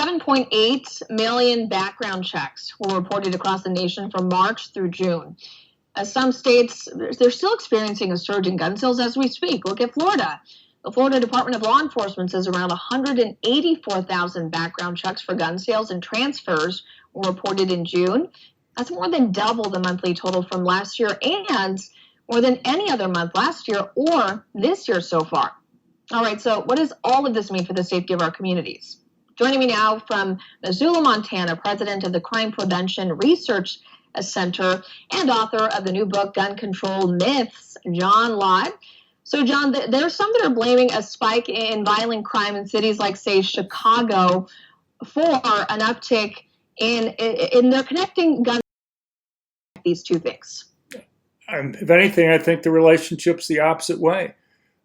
7.8 million background checks were reported across the nation from March through June. Some states, they're still experiencing a surge in gun sales as we speak. Look at Florida. The Florida Department of Law Enforcement says around 184,000 background checks for gun sales and transfers were reported in June. That's more than double the monthly total from last year and more than any other month last year or this year so far. All right, so what does all of this mean for the safety of our communities? Joining me now from Missoula, Montana, president of the Crime Prevention Research Center and author of the new book, Gun Control Myths, John Lott. So, John, there's some that are blaming a spike in violent crime in cities like, say, Chicago for an uptick in they're connecting gun these two things. If anything, I think the relationship's the opposite way.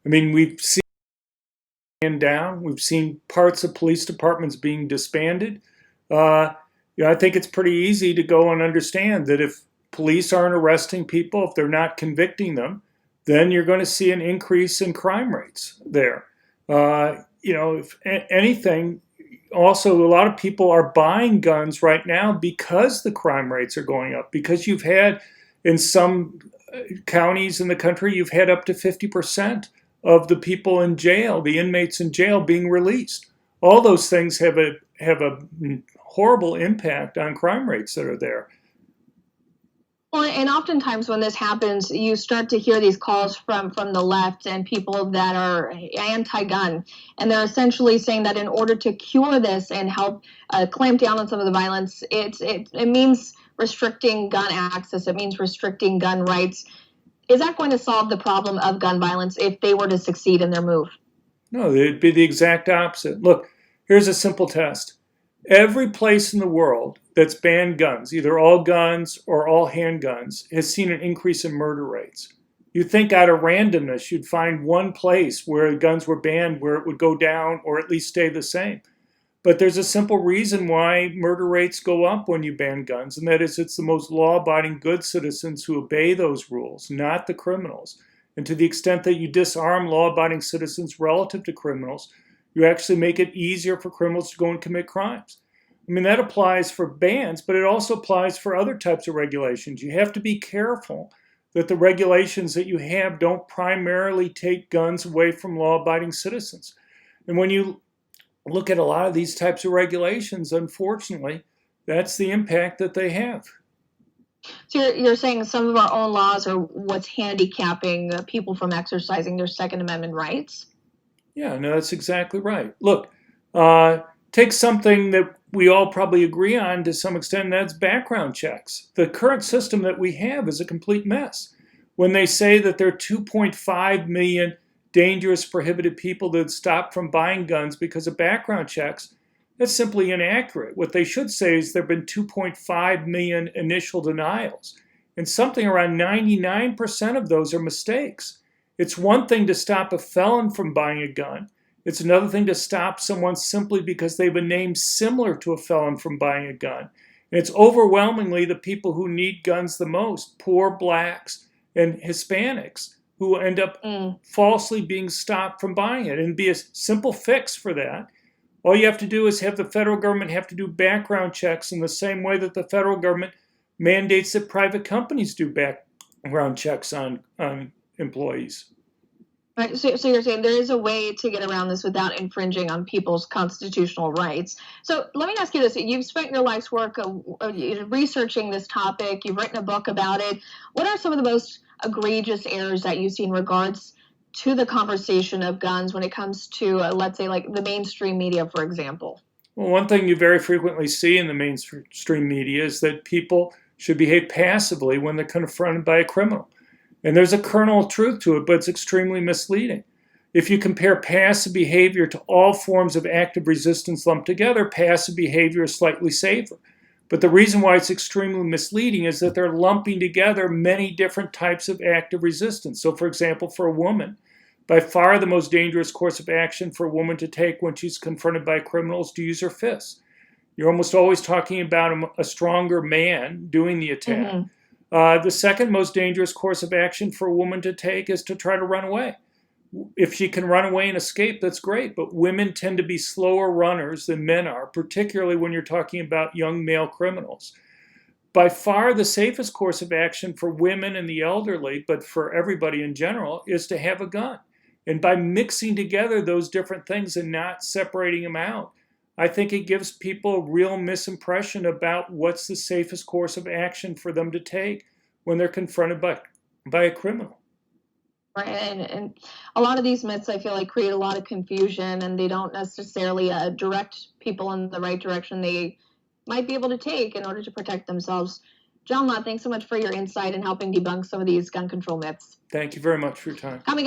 I mean, we've seen down, we've seen parts of police departments being disbanded. I think it's pretty easy to go and understand that if police aren't arresting people, if they're not convicting them, then you're going to see an increase in crime rates there. If anything, also a lot of people are buying guns right now because the crime rates are going up, because you've had in some counties in the country, you've had up to 50% of the people in jail, the inmates in jail, being released. All those things have a horrible impact on crime rates that are there. Well, and oftentimes when this happens, you start to hear these calls from the left and people that are anti-gun, and they're essentially saying that in order to cure this and help clamp down on some of the violence, it means restricting gun access. It means restricting gun rights. Is that going to solve the problem of gun violence if they were to succeed in their move? No, it'd be the exact opposite. Look, here's a simple test. Every place in the world that's banned guns, either all guns or all handguns, has seen an increase in murder rates. You'd think out of randomness, you'd find one place where guns were banned where it would go down or at least stay the same. But there's a simple reason why murder rates go up when you ban guns, and that is it's the most law-abiding good citizens who obey those rules, not the criminals. And to the extent that you disarm law-abiding citizens relative to criminals, you actually make it easier for criminals to go and commit crimes. I mean, that applies for bans, but it also applies for other types of regulations. You have to be careful that the regulations that you have don't primarily take guns away from law-abiding citizens. And when you look at a lot of these types of regulations, unfortunately, that's the impact that they have. So you're saying some of our own laws are what's handicapping people from exercising their Second Amendment rights? Yeah, no, that's exactly right. Look, take something that we all probably agree on to some extent, and that's background checks. The current system that we have is a complete mess. When they say that there are 2.5 million dangerous, prohibited people that stopped from buying guns because of background checks, that's simply inaccurate. What they should say is there have been 2.5 million initial denials, and something around 99% of those are mistakes. It's one thing to stop a felon from buying a gun. It's another thing to stop someone simply because they have a name similar to a felon from buying a gun. And it's overwhelmingly the people who need guns the most, poor blacks and Hispanics, who end up falsely being stopped from buying it. And be a simple fix for that. All you have to do is have the federal government have to do background checks in the same way that the federal government mandates that private companies do background checks on employees. Right. So you're saying there is a way to get around this without infringing on people's constitutional rights. So let me ask you this. You've spent your life's work researching this topic. You've written a book about it. What are some of the most egregious errors that you see in regards to the conversation of guns when it comes to, let's say, like the mainstream media, for example? Well, one thing you very frequently see in the mainstream media is that people should behave passively when they're confronted by a criminal. And there's a kernel of truth to it, but it's extremely misleading. If you compare passive behavior to all forms of active resistance lumped together, passive behavior is slightly safer. But the reason why it's extremely misleading is that they're lumping together many different types of active resistance. So, for example, for a woman, by far the most dangerous course of action for a woman to take when she's confronted by criminals is to use her fists. You're almost always talking about a stronger man doing the attack. Mm-hmm. The second most dangerous course of action for a woman to take is to try to run away. If she can run away and escape, that's great. But women tend to be slower runners than men are, particularly when you're talking about young male criminals. By far, the safest course of action for women and the elderly, but for everybody in general, is to have a gun. And by mixing together those different things and not separating them out, I think it gives people a real misimpression about what's the safest course of action for them to take when they're confronted by a criminal. Right, and a lot of these myths, I feel like, create a lot of confusion, and they don't necessarily direct people in the right direction they might be able to take in order to protect themselves. John Lott, thanks so much for your insight and helping debunk some of these gun control myths. Thank you very much for your time. Coming